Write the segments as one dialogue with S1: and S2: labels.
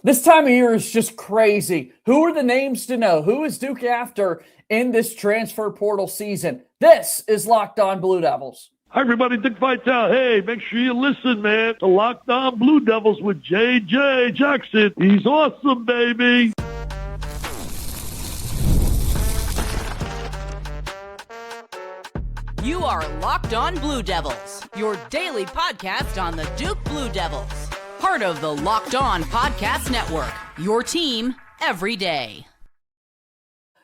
S1: This time of year is just crazy. Who are the names to know? Who is Duke after in this transfer portal season? This is Locked On Blue Devils.
S2: Hi, everybody. Dick Vitale. Hey, make sure you listen, man, to Locked On Blue Devils with J.J. Jackson. He's awesome, baby.
S3: You are Locked On Blue Devils, your daily podcast on the Duke Blue Devils. Part of the Locked On Podcast Network, your team every day.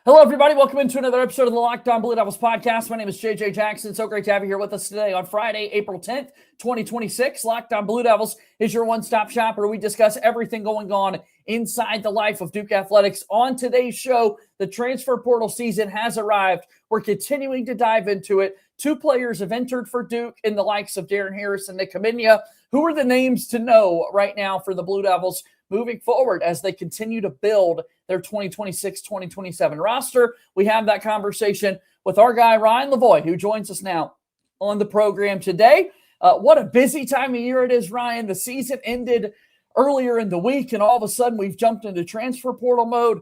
S1: Hello, everybody. Welcome into another episode of the Locked On Blue Devils podcast. My name is JJ Jackson. So great to have you here with us today on Friday, April 10th, 2026. Locked On Blue Devils is your one-stop shop where we discuss everything going on inside the life of Duke Athletics. On today's show, the transfer portal season has arrived. We're continuing to dive into it. Two players have entered for Duke in the likes of Darren Harris and Khamenia. Who are the names to know right now for the Blue Devils moving forward as they continue to build their 2026-2027 roster? We have that conversation with our guy, Ryan Lavoie, who joins us now on the program today. What a busy time of year it is, Ryan. The season ended earlier in the week, and all of a sudden we've jumped into transfer portal mode.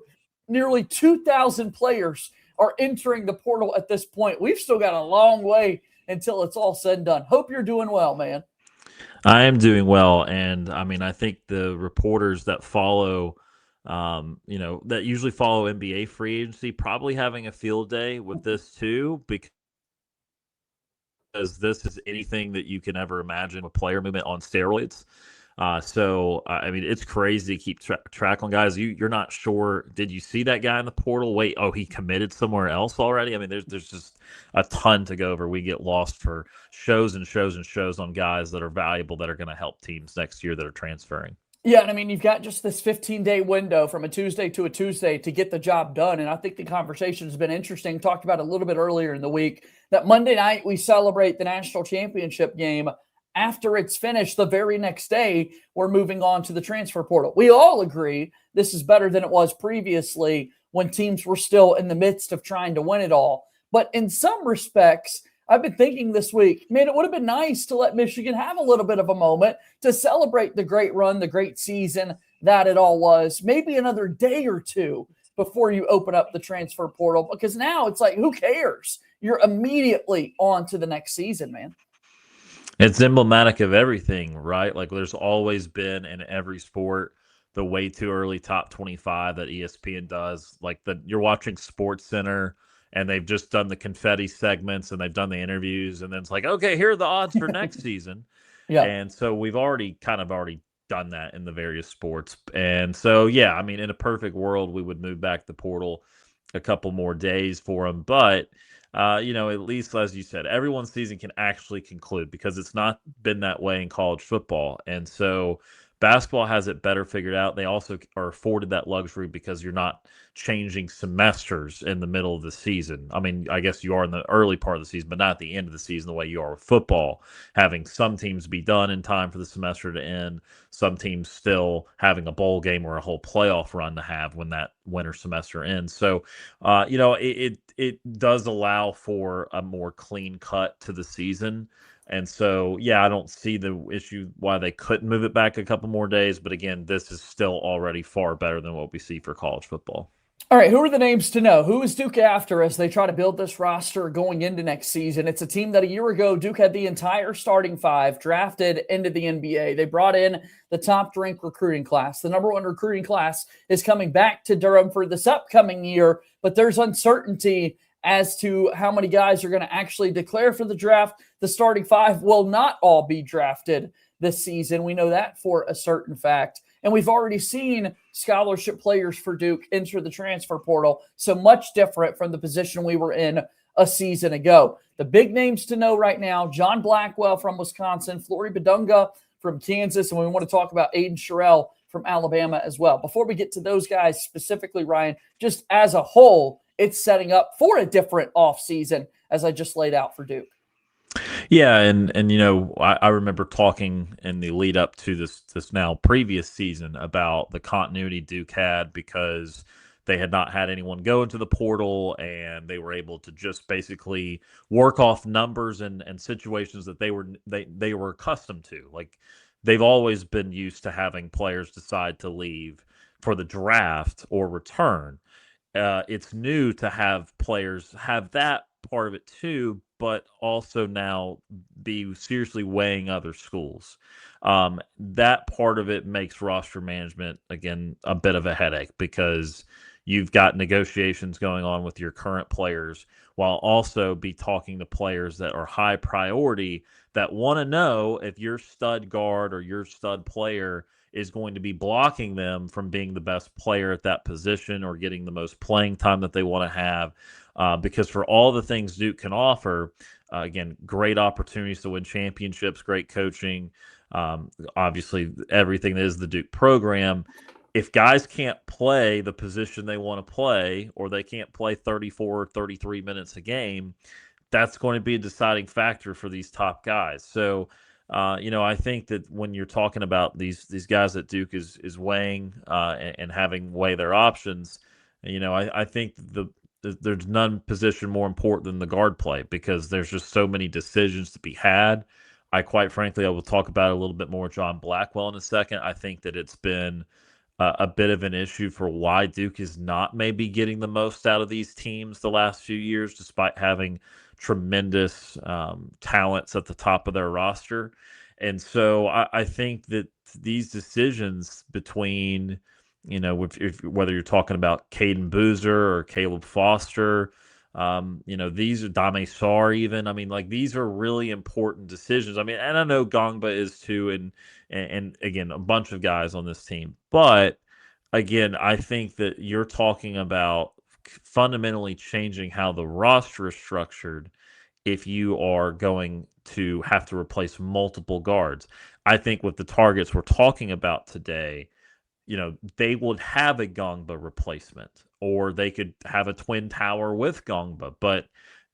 S1: Nearly 2,000 players are entering the portal at this point. We've still got a long way until it's all said and done. Hope you're doing well, man.
S4: I am doing well, and I think the reporters that follow, that usually follow NBA free agency, probably having a field day with this too, because this is anything that you can ever imagine with player movement on steroids. It's crazy to keep track on guys. You're not sure. Did you see that guy in the portal? Wait, he committed somewhere else already? There's just a ton to go over. We get lost for shows and shows and shows on guys that are valuable that are going to help teams next year that are transferring.
S1: Yeah, and you've got just this 15-day window from a Tuesday to a Tuesday to get the job done. And I think the conversation has been interesting. Talked about a little bit earlier in the week that Monday night we celebrate the national championship game. After it's finished, the very next day, we're moving on to the transfer portal. We all agree this is better than it was previously when teams were still in the midst of trying to win it all. But in some respects, I've been thinking this week, man, it would have been nice to let Michigan have a little bit of a moment to celebrate the great run, the great season that it all was. Maybe another day or two before you open up the transfer portal, because now it's like, who cares? You're immediately on to the next season, man.
S4: It's emblematic of everything, right? Like there's always been in every sport the way too early top 25 that ESPN does. Like you're watching Sports Center and they've just done the confetti segments and they've done the interviews, and then it's like, okay, here are the odds for next season. Yeah. And so we've already done that in the various sports. And so, yeah, in a perfect world, we would move back the portal a couple more days for them. But at least, as you said, everyone's season can actually conclude, because it's not been that way in college football. And so basketball has it better figured out. They also are afforded that luxury because you're not changing semesters in the middle of the season. I guess you are in the early part of the season, but not at the end of the season the way you are with football, having some teams be done in time for the semester to end, some teams still having a bowl game or a whole playoff run to have when that winter semester ends. So, it does allow for a more clean cut to the season. And so, yeah, I don't see the issue why they couldn't move it back a couple more days. But again, this is still already far better than what we see for college football.
S1: All right, who are the names to know? Who is Duke after as they try to build this roster going into next season? It's a team that a year ago, Duke had the entire starting five drafted into the NBA. They brought in the top-ranked recruiting class. The number one recruiting class is coming back to Durham for this upcoming year, but there's uncertainty as to how many guys are going to actually declare for the draft. The starting five will not all be drafted this season. We know that for a certain fact. And we've already seen scholarship players for Duke enter the transfer portal, so much different from the position we were in a season ago. The big names to know right now: John Blackwell from Wisconsin, Flory Bidunga from Kansas, and we want to talk about Aiden Sherrell from Alabama as well. Before we get to those guys specifically, Ryan, just as a whole, it's setting up for a different offseason, as I just laid out for Duke.
S4: Yeah, and I remember talking in the lead up to this now previous season about the continuity Duke had, because they had not had anyone go into the portal, and they were able to just basically work off numbers and situations that they were accustomed to. Like they've always been used to having players decide to leave for the draft or return. It's new to have players have that part of it too, but also now be seriously weighing other schools. That part of it makes roster management, again, a bit of a headache because you've got negotiations going on with your current players while also be talking to players that are high priority that want to know if your stud guard or your stud player is going to be blocking them from being the best player at that position or getting the most playing time that they want to have. Because for all the things Duke can offer, again, great opportunities to win championships, great coaching, obviously everything that is the Duke program. If guys can't play the position they want to play, or they can't play 34 or 33 minutes a game, that's going to be a deciding factor for these top guys. So, I think that when you're talking about these guys that Duke is weighing and having weigh their options, I think there's none position more important than the guard play because there's just so many decisions to be had. Quite frankly, I will talk about it a little bit more with John Blackwell in a second. I think that it's been a bit of an issue for why Duke is not maybe getting the most out of these teams the last few years, despite having tremendous talents at the top of their roster. And so I think that these decisions between, whether you're talking about Caden Boozer or Caleb Foster, these are Dame Sarr even. I mean, like, these are really important decisions. I mean, and I know Ngongba is too, and again, a bunch of guys on this team. But again, I think that you're talking about fundamentally changing how the roster is structured if you are going to have to replace multiple guards. I think with the targets we're talking about today, they would have a Ngongba replacement, or they could have a twin tower with Ngongba. But,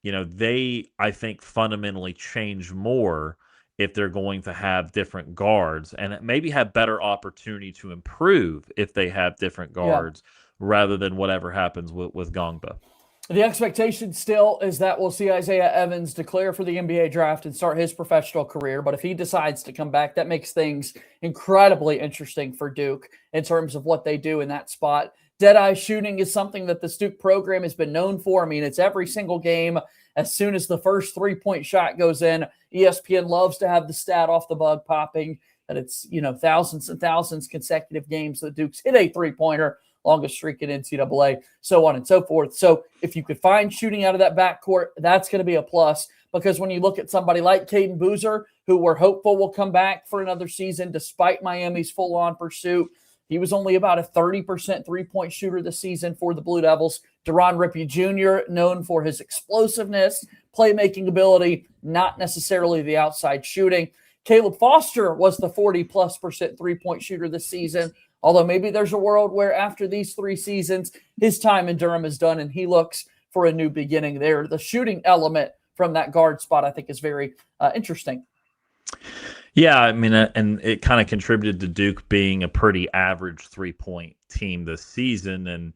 S4: they, I think, fundamentally change more if they're going to have different guards and maybe have better opportunity to improve if they have different guards rather than whatever happens with Ngongba.
S1: The expectation still is that we'll see Isaiah Evans declare for the NBA draft and start his professional career. But if he decides to come back, that makes things incredibly interesting for Duke in terms of what they do in that spot. Dead-eye shooting is something that the Duke program has been known for. I mean, it's every single game. As soon as the first three-point shot goes in, ESPN loves to have the stat off the bug popping that it's, thousands and thousands consecutive games that Duke's hit a three-pointer, longest streak in NCAA, so on and so forth. So if you could find shooting out of that backcourt, that's going to be a plus, because when you look at somebody like Caden Boozer, who we're hopeful will come back for another season despite Miami's full-on pursuit, he was only about a 30% three-point shooter this season for the Blue Devils. Darren Rippey Jr., known for his explosiveness, playmaking ability, not necessarily the outside shooting. Caleb Foster was the 40+% three-point shooter this season, although maybe there's a world where after these 3 seasons, his time in Durham is done and he looks for a new beginning there. The shooting element from that guard spot, I think, is very interesting.
S4: Yeah, I mean, and it kind of contributed to Duke being a pretty average three-point team this season. And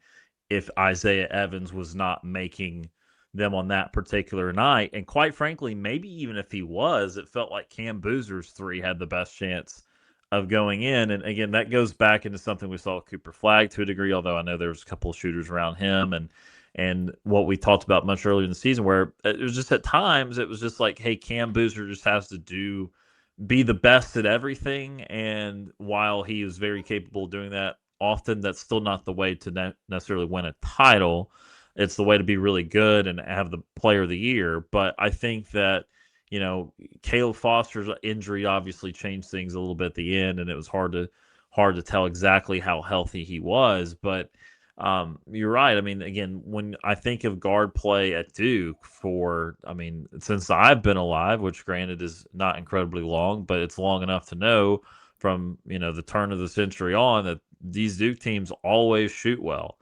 S4: if Isaiah Evans was not making them on that particular night, and quite frankly, maybe even if he was, it felt like Cam Boozer's three had the best chance of going in. And again, that goes back into something we saw with Cooper Flagg to a degree, although I know there was a couple of shooters around him, and what we talked about much earlier in the season, where it was just at times it was just like, hey, Cam Boozer just has to be the best at everything. And while he is very capable of doing that, often that's still not the way to necessarily win a title. It's the way to be really good and have the player of the year. But I think that, Caleb Foster's injury obviously changed things a little bit at the end, and it was hard to tell exactly how healthy he was. But you're right. I mean, again, when I think of guard play at Duke since I've been alive, which granted is not incredibly long, but it's long enough to know from, the turn of the century on that these Duke teams always shoot well.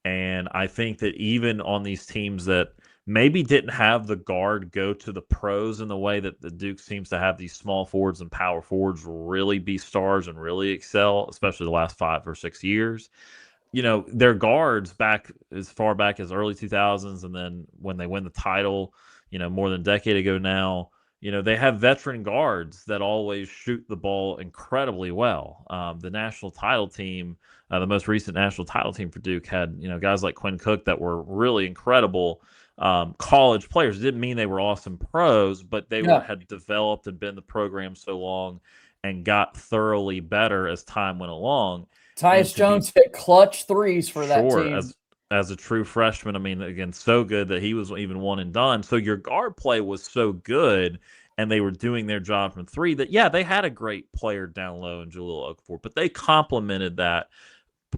S4: And I think that even on these teams that maybe didn't have the guard go to the pros in the way that the Duke seems to have these small forwards and power forwards really be stars and really excel, especially the last 5 or 6 years. Their guards back as far back as early 2000s, and then when they win the title, more than a decade ago now, they have veteran guards that always shoot the ball incredibly well. The national title team, the most recent national title team for Duke had, guys like Quinn Cook that were really incredible college players. It didn't mean they were awesome pros, but they had developed and been in the program so long and got thoroughly better as time went along.
S1: Tyus Jones hit clutch threes for that team.
S4: As a true freshman, I mean, again, so good that he was even one and done. So your guard play was so good, and they were doing their job from three that, they had a great player down low in Jahlil Okafor, but they complemented that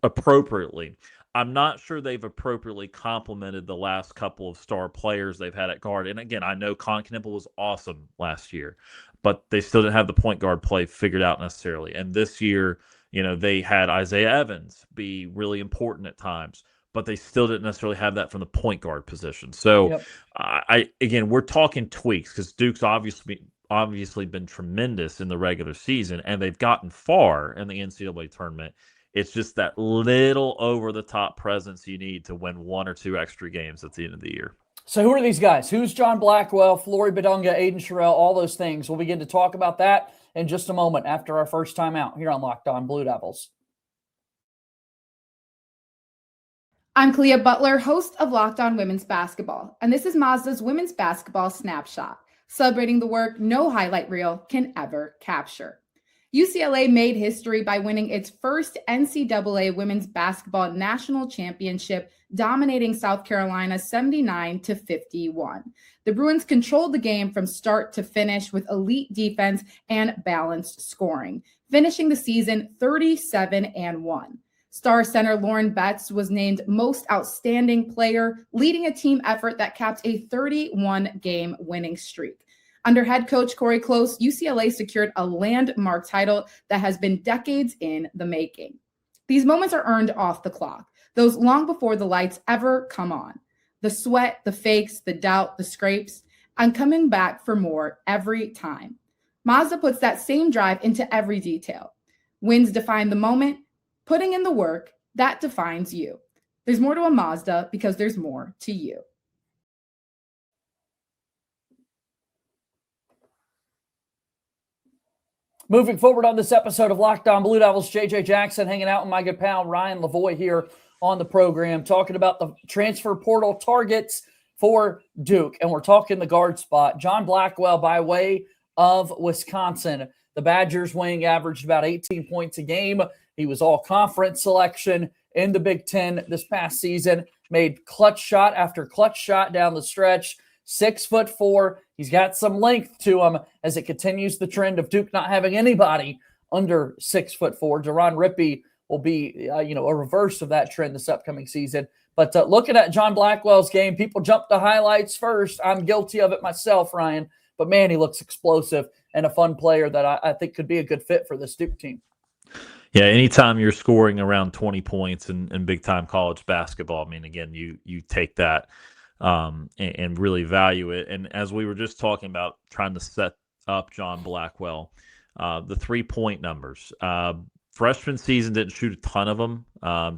S4: appropriately. I'm not sure they've appropriately complemented the last couple of star players they've had at guard. And again, I know Con Knipple was awesome last year, but they still didn't have the point guard play figured out necessarily. And this year, they had Isaiah Evans be really important at times, but they still didn't necessarily have that from the point guard position. So, we're talking tweaks because Duke's obviously been tremendous in the regular season, and they've gotten far in the NCAA tournament. It's just that little over-the-top presence you need to win one or two extra games at the end of the year.
S1: So who are these guys? Who's John Blackwell, Flory Bidunga, Aiden Sherrell, all those things? We'll begin to talk about that in just a moment after our first time out here on Locked On Blue Devils.
S5: I'm Clea Butler, host of Locked On Women's Basketball, and this is Mazda's Women's Basketball Snapshot, celebrating the work no highlight reel can ever capture. UCLA made history by winning its first NCAA Women's Basketball National Championship, dominating South Carolina 79-51. The Bruins controlled the game from start to finish with elite defense and balanced scoring, finishing the season 37-1. Star center Lauren Betts was named Most Outstanding Player, leading a team effort that capped a 31-game winning streak. Under head coach Corey Close, UCLA secured a landmark title that has been decades in the making. These moments are earned off the clock, those long before the lights ever come on. The sweat, the fakes, the doubt, the scrapes. I'm coming back for more every time. Mazda puts that same drive into every detail. Wins define the moment. Putting in the work, that defines you. There's more to a Mazda because there's more to you.
S1: Moving forward on this episode of Locked On Blue Devils, JJ Jackson hanging out with my good pal Ryan Lavoie here on the program, talking about the transfer portal targets for Duke. And we're talking the guard spot. John Blackwell by way of Wisconsin. The Badgers' wing averaged about 18 points a game. He was all-conference selection in the Big Ten this past season, made clutch shot after clutch shot down the stretch. 6'4". He's got some length to him as it continues the trend of Duke not having anybody under 6'4". Deron Rippey will be, a reverse of that trend this upcoming season. But looking at John Blackwell's game, people jump to highlights first. I'm guilty of it myself, Ryan. But man, he looks explosive and a fun player that I think could be a good fit for this Duke team.
S4: Yeah, anytime you're scoring around 20 points in big-time college basketball, I mean, again, you take that and really value it. And as we were just talking about trying to set up John Blackwell, the three-point numbers. Freshman season didn't shoot a ton of them,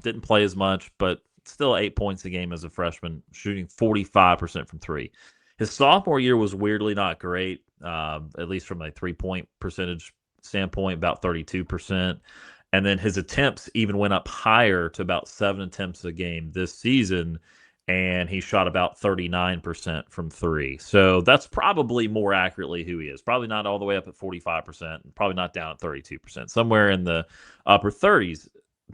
S4: didn't play as much, but still 8 points a game as a freshman, shooting 45% from three. His sophomore year was weirdly not great, at least from a three-point percentage standpoint, about 32%. And then his attempts even went up higher to about 7 attempts a game this season, and he shot about 39% from three. So that's probably more accurately who he is. Probably not all the way up at 45%, probably not down at 32%, somewhere in the upper 30s.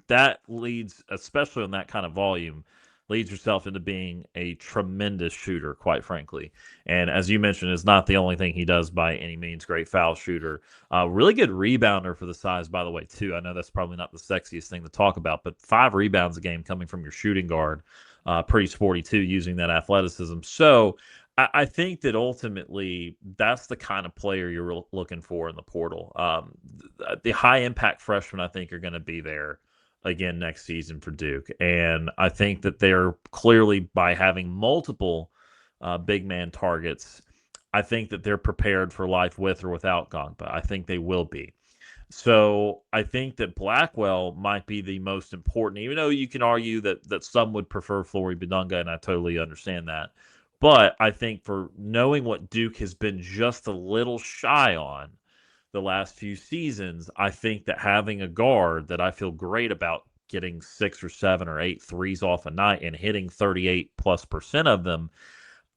S4: That leads, especially on that kind of volume, leads yourself into being a tremendous shooter, quite frankly. And as you mentioned, it's not the only thing he does by any means. Great foul shooter. Really good rebounder for the size, by the way, too. I know that's probably not the sexiest thing to talk about, but 5 rebounds a game coming from your shooting guard. Pretty sporty, too, using that athleticism. So I think that ultimately that's the kind of player you're looking for in the portal. The high-impact freshmen, I think, are going to be there again next season for Duke. And I think that they're clearly, by having multiple big man targets, I think that they're prepared for life with or without Ngongba. I think they will be. So I think that Blackwell might be the most important, even though you can argue that some would prefer Flory Bidunga, and I totally understand that. But I think for knowing what Duke has been just a little shy on the last few seasons, I think that having a guard that I feel great about getting 6 or 7 or 8 threes off a night and hitting 38+% of them,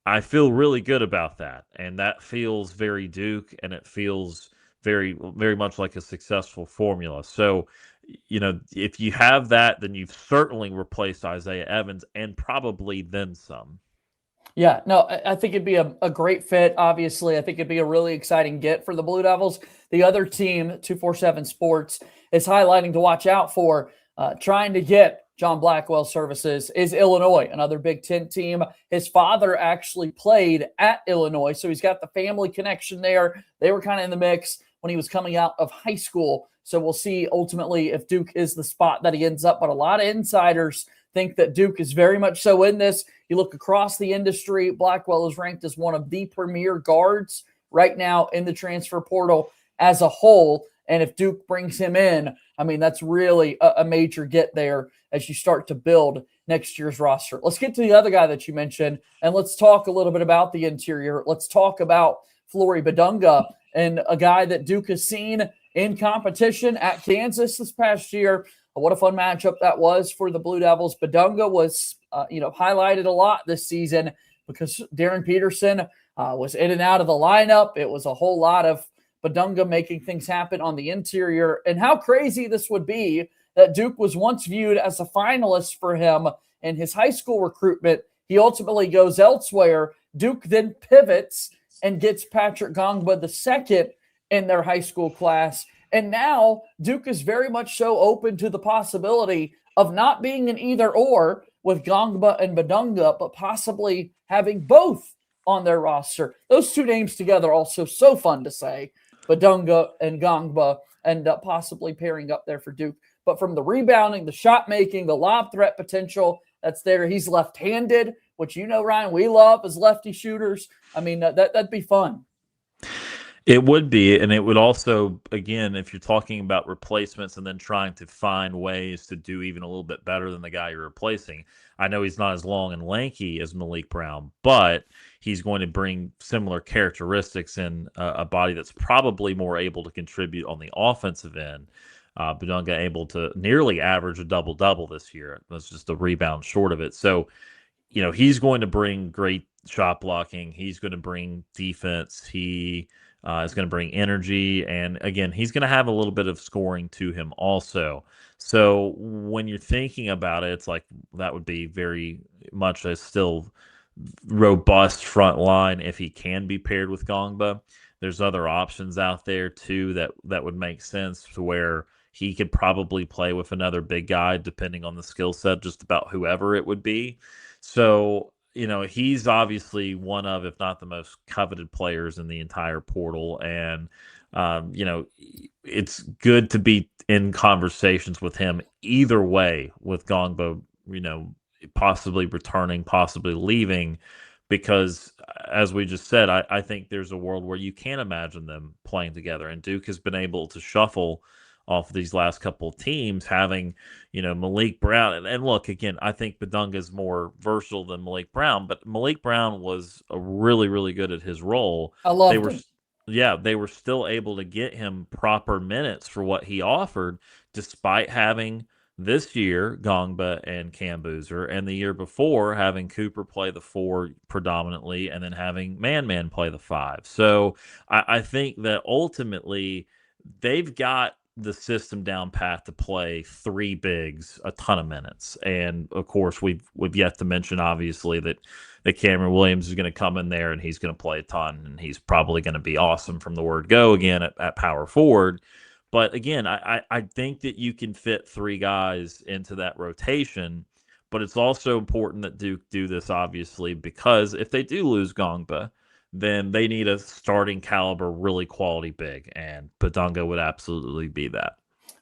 S4: I feel really good about that. And that feels very Duke, and it feels very, very much like a successful formula. So, if you have that, then you've certainly replaced Isaiah Evans and probably then some.
S1: Yeah, no, I think it'd be a great fit. Obviously, I think it'd be a really exciting get for the Blue Devils. The other team, 247 Sports, is highlighting to watch out for trying to get John Blackwell services is Illinois, another Big Ten team. His father actually played at Illinois, so he's got the family connection there. They were kind of in the mix when he was coming out of high school. So we'll see ultimately if Duke is the spot that he ends up. But a lot of insiders think that Duke is very much so in this. You look across the industry, Blackwell is ranked as one of the premier guards right now in the transfer portal as a whole. And if Duke brings him in, I mean, that's really a major get there as you start to build next year's roster. Let's get to the other guy that you mentioned, and let's talk a little bit about the interior. Let's talk about Flory Bidunga, and a guy that Duke has seen in competition at Kansas this past year. What a fun matchup that was for the Blue Devils. Bidunga was, highlighted a lot this season because Darren Peterson was in and out of the lineup. It was a whole lot of Bidunga making things happen on the interior. And how crazy this would be that Duke was once viewed as a finalist for him in his high school recruitment. He ultimately goes elsewhere. Duke then pivots and gets Patrick Ngongba II in their high school class. And now Duke is very much so open to the possibility of not being an either or with Ngongba and Bidunga, but possibly having both on their roster. Those two names together also so fun to say. Bidunga and Ngongba end up possibly pairing up there for Duke. But from the rebounding, the shot making, the lob threat potential that's there. He's left-handed, which Ryan, we love as lefty shooters. I mean, that'd be fun.
S4: It would be, and it would also, again, if you're talking about replacements and then trying to find ways to do even a little bit better than the guy you're replacing. I know he's not as long and lanky as Malik Brown, but he's going to bring similar characteristics in a body that's probably more able to contribute on the offensive end. Bidunga able to nearly average a double-double this year. It was just a rebound short of it. So, he's going to bring great shot blocking. He's going to bring defense. He is going to bring energy. And again, he's going to have a little bit of scoring to him also. So when you're thinking about it, it's like that would be very much a still robust front line if he can be paired with Ngongba. There's other options out there too that would make sense to where he could probably play with another big guy depending on the skill set, just about whoever it would be. So, he's obviously one of, if not the most coveted players in the entire portal. And, it's good to be in conversations with him either way with Ngongba, possibly returning, possibly leaving, because as we just said, I think there's a world where you can imagine them playing together. And Duke has been able to shuffle off these last couple of teams, having, Malik Brown. And look, again, I think Bidunga is more versatile than Malik Brown, but Malik Brown was really, really good at his role.
S1: I love him.
S4: Yeah, they were still able to get him proper minutes for what he offered, despite having this year Ngongba and Cam Boozer, and the year before having Cooper play the 4 predominantly, and then having Man play the 5. So I think that ultimately they've got the system down pat to play 3 bigs a ton of minutes. And of course we've yet to mention obviously that Cameron Williams is going to come in there and he's going to play a ton, and he's probably going to be awesome from the word go again at power forward. But again, I think that you can fit 3 guys into that rotation, but it's also important that Duke do this obviously, because if they do lose Ngongba, then they need a starting caliber, really quality big, and Bidunga would absolutely be that.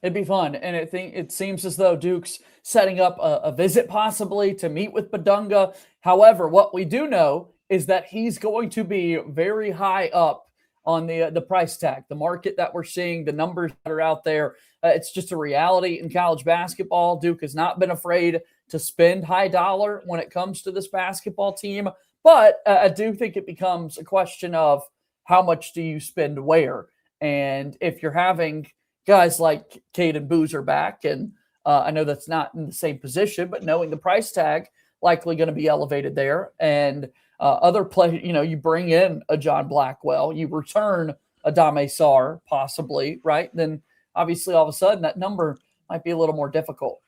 S1: It'd be fun, and it seems as though Duke's setting up a visit possibly to meet with Bidunga. However, what we do know is that he's going to be very high up on the price tag, the market that we're seeing, the numbers that are out there. It's just a reality in college basketball. Duke has not been afraid to spend high dollar when it comes to this basketball team. But I do think it becomes a question of how much do you spend where? And if you're having guys like Cayden Boozer back, and I know that's not in the same position, but knowing the price tag likely going to be elevated there, and other play, you bring in a John Blackwell, you return a Dame Sarr, possibly, right? Then obviously all of a sudden that number might be a little more difficult.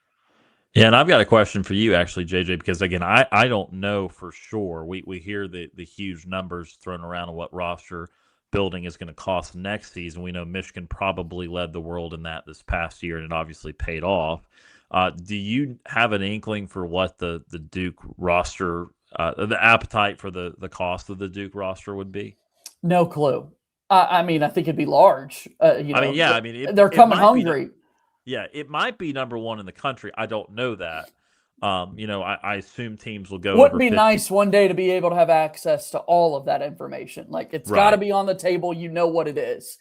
S4: Yeah, and I've got a question for you, actually, JJ, because again, I don't know for sure. We hear the huge numbers thrown around on what roster building is going to cost next season. We know Michigan probably led the world in that this past year, and it obviously paid off. Do you have an inkling for what the Duke roster, the appetite for the cost of the Duke roster would be?
S1: No clue. I mean, I think it'd be large. They're coming hungry.
S4: Yeah, it might be number one in the country. I don't know that. I assume teams will go.
S1: Wouldn't be nice one day to be able to have access to all of that information. Like, it's got to be on the table. You know what it is.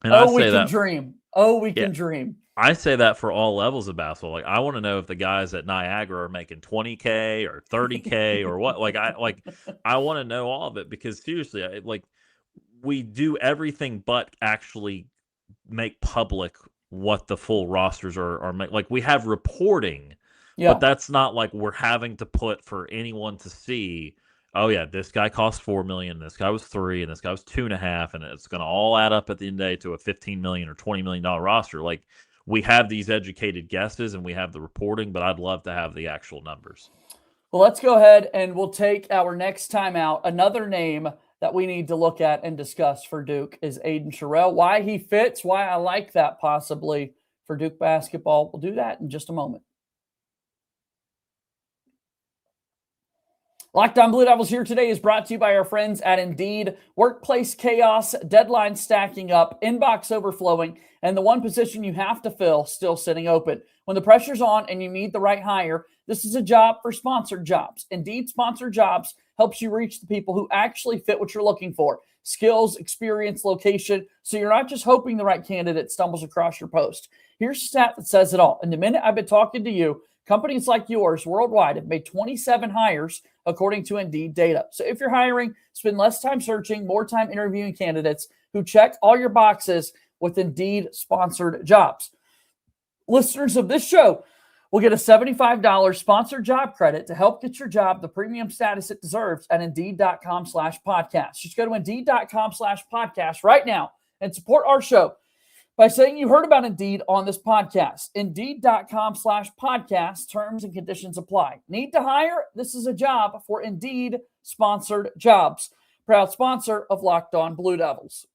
S4: And
S1: we can dream. Oh, we can dream.
S4: I say that for all levels of basketball. Like, I want to know if the guys at Niagara are making $20K or $30K or what. I want to know all of it, because seriously, we do everything but actually make public what the full rosters are. Like, we have reporting, but that's not like we're having to put for anyone to see. Oh yeah, this guy cost $4 million, this guy was $3 million, and this guy was $2.5 million, and it's going to all add up at the end of the day to a $15 million or $20 million roster. Like, we have these educated guesses and we have the reporting, but I'd love to have the actual numbers.
S1: Well, let's go ahead and we'll take our next time out. Another name that we need to look at and discuss for Duke is Aiden Sherrell. Why he fits, why I like that possibly for Duke basketball. We'll do that in just a moment. Locked On Blue Devils here today is brought to you by our friends at Indeed. Workplace chaos, deadline stacking up, inbox overflowing, and the one position you have to fill still sitting open. When the pressure's on and you need the right hire, this is a job for sponsored jobs. Indeed Sponsored Jobs helps you reach the people who actually fit what you're looking for. Skills, experience, location, so you're not just hoping the right candidate stumbles across your post. Here's a stat that says it all. In the minute I've been talking to you, companies like yours worldwide have made 27 hires according to Indeed data. So if you're hiring, spend less time searching, more time interviewing candidates who check all your boxes with Indeed Sponsored Jobs. Listeners of this show will get a $75 sponsored job credit to help get your job the premium status it deserves at Indeed.com/podcast. Just go to Indeed.com/podcast right now and support our show by saying you heard about Indeed on this podcast. Indeed.com/podcast. Terms and conditions apply. Need to hire? This is a job for Indeed Sponsored Jobs. Proud sponsor of Locked On Blue Devils.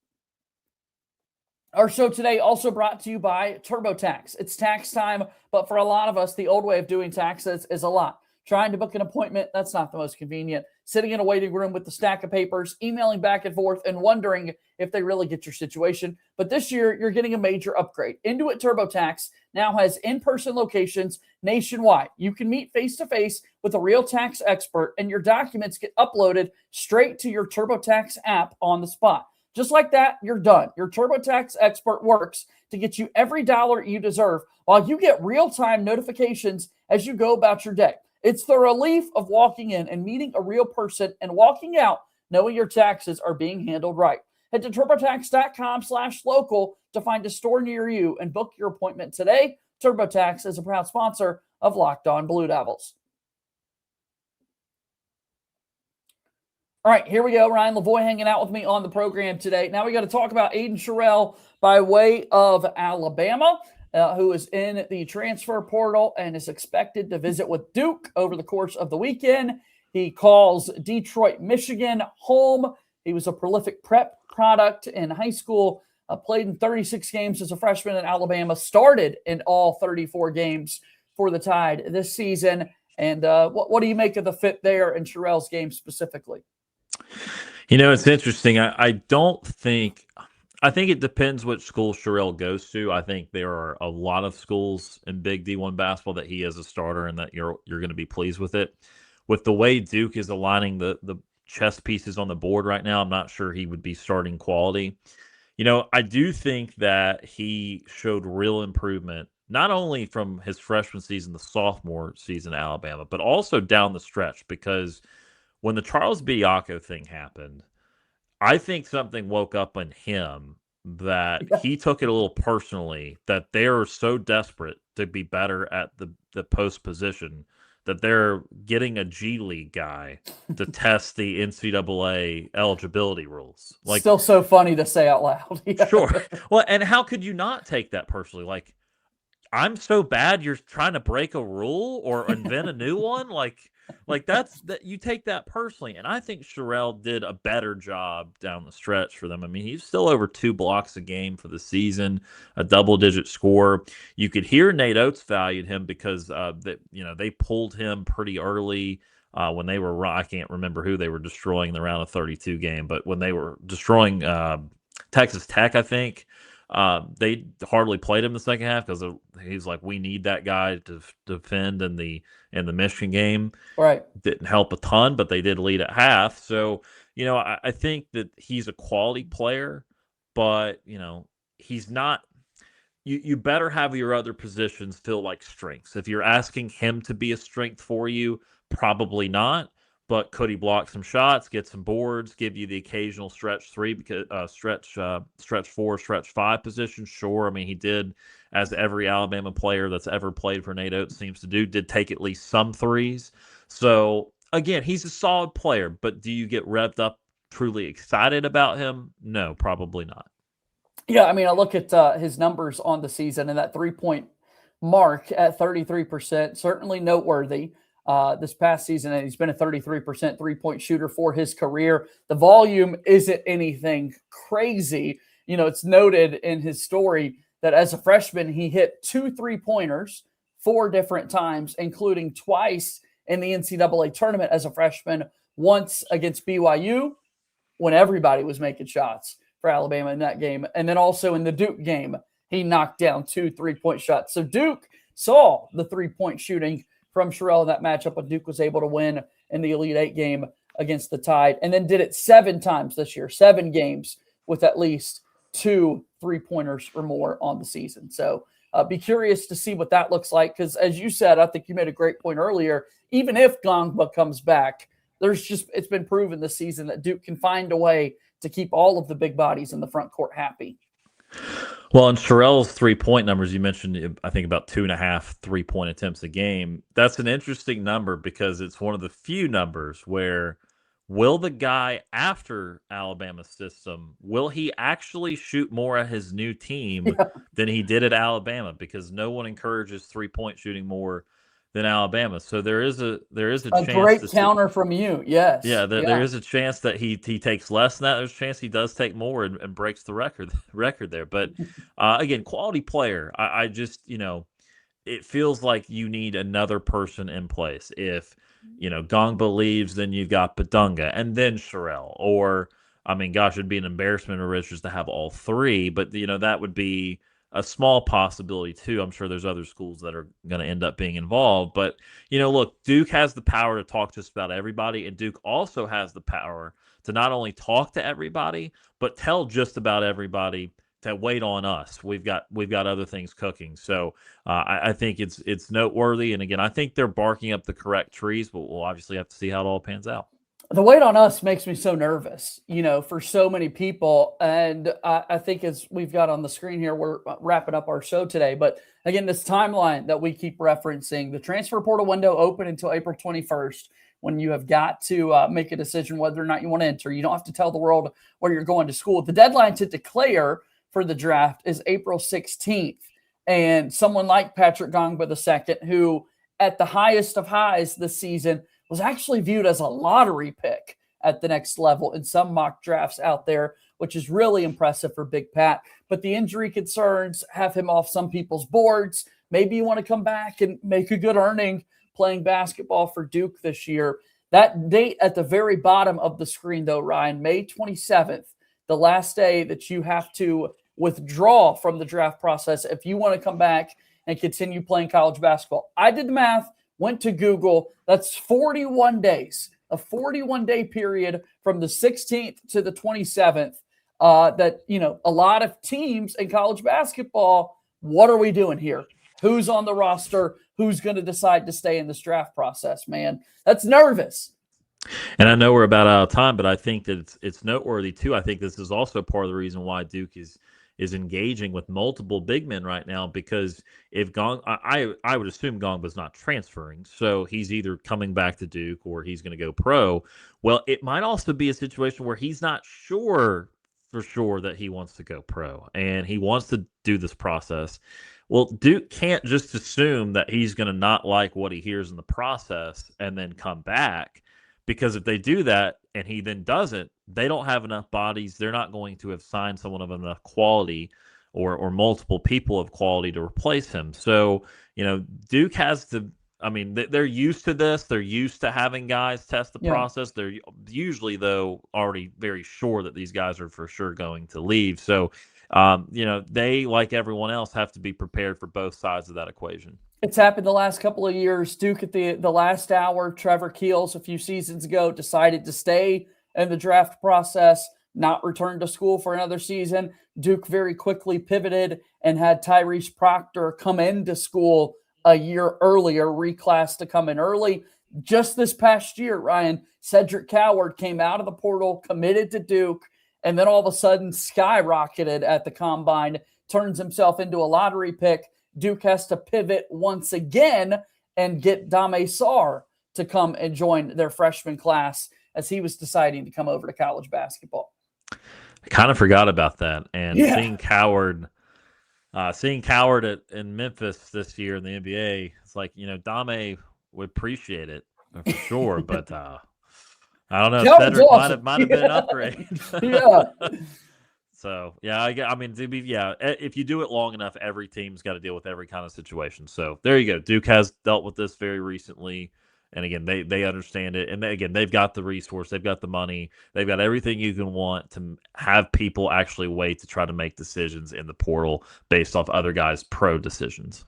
S1: Our show today also brought to you by TurboTax. It's tax time, but for a lot of us, the old way of doing taxes is a lot. Trying to book an appointment, that's not the most convenient. Sitting in a waiting room with a stack of papers, emailing back and forth, and wondering if they really get your situation. But this year, you're getting a major upgrade. Intuit TurboTax now has in-person locations nationwide. You can meet face-to-face with a real tax expert, and your documents get uploaded straight to your TurboTax app on the spot. Just like that, you're done. Your TurboTax expert works to get you every dollar you deserve while you get real-time notifications as you go about your day. It's the relief of walking in and meeting a real person and walking out knowing your taxes are being handled right. Head to TurboTax.com/local to find a store near you and book your appointment today. TurboTax is a proud sponsor of Locked On Blue Devils. All right, here we go. Ryan Lavoie hanging out with me on the program today. Now we got to talk about Aiden Sherrell by way of Alabama, who is in the transfer portal and is expected to visit with Duke over the course of the weekend. He calls Detroit, Michigan home. He was a prolific prep product in high school, played in 36 games as a freshman at Alabama, started in all 34 games for the Tide this season. And what do you make of the fit there in Sherrell's game specifically?
S4: It's interesting. I think it depends which school Sherrell goes to. I think there are a lot of schools in Big D1 basketball that he is a starter and that you're going to be pleased with it. With the way Duke is aligning the chess pieces on the board right now, I'm not sure he would be starting quality. I do think that he showed real improvement, not only from his freshman season, the sophomore season at Alabama, but also down the stretch, because when the Charles Bediako thing happened, I think something woke up in him that he took it a little personally, that they're so desperate to be better at the post position that they're getting a G League guy to test the NCAA eligibility rules. Like,
S1: still so funny to say out loud.
S4: Sure. Well, and how could you not take that personally? Like, I'm so bad you're trying to break a rule or invent a new one. Like that you take that personally. And I think Sherrell did a better job down the stretch for them. I mean, he's still over 2 blocks a game for the season, a double-digit score. You could hear Nate Oates valued him because they pulled him pretty early when they were. I can't remember who they were destroying in the round of 32 game, but when they were destroying Texas Tech, I think. They hardly played him in the second half because he's like, we need that guy to defend in the Michigan game.
S1: Right.
S4: Didn't help a ton, but they did lead at half. So, I think that he's a quality player, but, he's not. You better have your other positions feel like strengths. If you're asking him to be a strength for you, probably not. But could he block some shots, get some boards, give you the occasional stretch 3, because stretch 4, stretch 5 position? Sure. I mean, he did, as every Alabama player that's ever played for Nate Oates seems to do, did take at least some threes. So, again, he's a solid player, but do you get revved up, truly excited about him? No, probably not.
S1: Yeah, I mean, I look at his numbers on the season, and that 3-point mark at 33%, certainly noteworthy. This past season, and he's been a 33% three-point shooter for his career. The volume isn't anything crazy. It's noted in his story that as a freshman, he hit 2 3-pointers 4 different times, including twice in the NCAA tournament as a freshman, once against BYU when everybody was making shots for Alabama in that game. And then also in the Duke game, he knocked down 2 3-point shots. So Duke saw the 3-point shooting from Sherrell in that matchup, but Duke was able to win in the Elite 8 game against the Tide, and then did it 7 times this year, 7 games with at least 2 3-pointers or more on the season. So be curious to see what that looks like, because as you said, I think you made a great point earlier, even if Ngongba comes back, it's been proven this season that Duke can find a way to keep all of the big bodies in the front court happy.
S4: Well, in Sherrell's 3-point numbers, you mentioned, I think, about 2.5 3-point attempts a game. That's an interesting number because it's one of the few numbers where will the guy after Alabama's system, will he actually shoot more at his new team than he did at Alabama? Because no one encourages 3-point shooting more than Alabama. So there is a chance.
S1: Great counter from you. Yes.
S4: Yeah, there is a chance that he takes less than that. There's a chance he does take more and breaks the record there. But again, quality player. I just, it feels like you need another person in place. If, Ngongba leaves, then you've got Bidunga and then Sherrell. Or, I mean, gosh, it'd be an embarrassment of riches to have all 3. But, that would be a small possibility too. I'm sure there's other schools that are going to end up being involved. But, look, Duke has the power to talk just about everybody. And Duke also has the power to not only talk to everybody, but tell just about everybody to wait on us. We've got other things cooking. So I think it's noteworthy. And again, I think they're barking up the correct trees, but we'll obviously have to see how it all pans out.
S1: The wait on us makes me so nervous, for so many people. And I think as we've got on the screen here, we're wrapping up our show today. But again, this timeline that we keep referencing, the transfer portal window open until April 21st, when you have got to make a decision whether or not you want to enter. You don't have to tell the world where you're going to school. The deadline to declare for the draft is April 16th. And someone like Patrick Ngongba II, who at the highest of highs this season was actually viewed as a lottery pick at the next level in some mock drafts out there, which is really impressive for Big Pat. But the injury concerns have him off some people's boards. Maybe you want to come back and make a good earning playing basketball for Duke this year. That date at the very bottom of the screen, though, Ryan, May 27th, the last day that you have to withdraw from the draft process if you want to come back and continue playing college basketball. I did the math. Went to Google. That's 41 days, a 41-day period from the 16th to the 27th. A lot of teams in college basketball, what are we doing here? Who's on the roster? Who's going to decide to stay in this draft process, man? That's nervous.
S4: And I know we're about out of time, but I think that it's noteworthy too. I think this is also part of the reason why Duke is engaging with multiple big men right now, because if I would assume Ngongba's not transferring, so he's either coming back to Duke or he's going to go pro. Well, it might also be a situation where he's not sure for sure that he wants to go pro and he wants to do this process. Well, Duke can't just assume that he's going to not like what he hears in the process and then come back, because if they do that and he then doesn't, they don't have enough bodies. They're not going to have signed someone of enough quality or multiple people of quality to replace him. So, Duke has to, I mean, they're used to this. They're used to having guys test the process. They're usually, though, already very sure that these guys are for sure going to leave. So, they, like everyone else, have to be prepared for both sides of that equation.
S1: It's happened the last couple of years. Duke at the last hour, Trevor Keels a few seasons ago decided to stay in the draft process, not return to school for another season. Duke very quickly pivoted and had Tyrese Proctor come into school a year earlier, reclassed to come in early. Just this past year, Ryan, Cedric Coward came out of the portal, committed to Duke, and then all of a sudden skyrocketed at the combine, turns himself into a lottery pick. Duke has to pivot once again and get Dame Sarr to come and join their freshman class as he was deciding to come over to college basketball.
S4: I kind of forgot about that. And seeing Coward in Memphis this year in the NBA, it's like, Dame would appreciate it for sure. But I don't know. Cedric awesome. might have been an upgrade.
S1: Yeah.
S4: So, if you do it long enough, every team's got to deal with every kind of situation. So there you go. Duke has dealt with this very recently. And again, they understand it. And they've got the resource. They've got the money. They've got everything you can want to have people actually wait to try to make decisions in the portal based off other guys' pro decisions.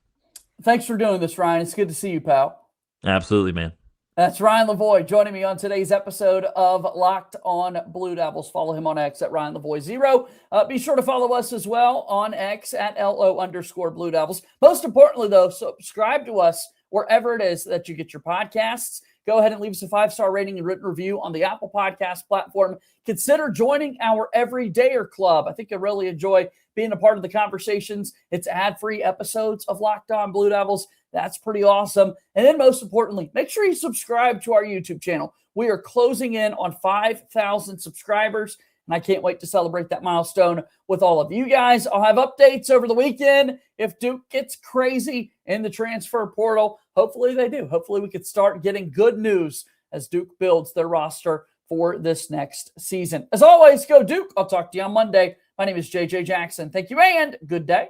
S1: Thanks for doing this, Ryan. It's good to see you, pal.
S4: Absolutely, man.
S1: That's Ryan Lavoie joining me on today's episode of Locked On Blue Devils. Follow him on X at Ryan Lavoie0. Be sure to follow us as well on X at LO_Blue Devils. Most importantly, though, subscribe to us wherever it is that you get your podcasts. Go ahead and leave us a 5-star rating and written review on the Apple Podcast platform. Consider joining our Everydayer Club. I think you'll really enjoy being a part of the conversations. It's ad-free episodes of Locked On Blue Devils. That's pretty awesome. And then most importantly, make sure you subscribe to our YouTube channel. We are closing in on 5,000 subscribers, and I can't wait to celebrate that milestone with all of you guys. I'll have updates over the weekend if Duke gets crazy in the transfer portal. Hopefully they do. Hopefully we could start getting good news as Duke builds their roster for this next season. As always, go Duke. I'll talk to you on Monday. My name is JJ Jackson. Thank you and good day.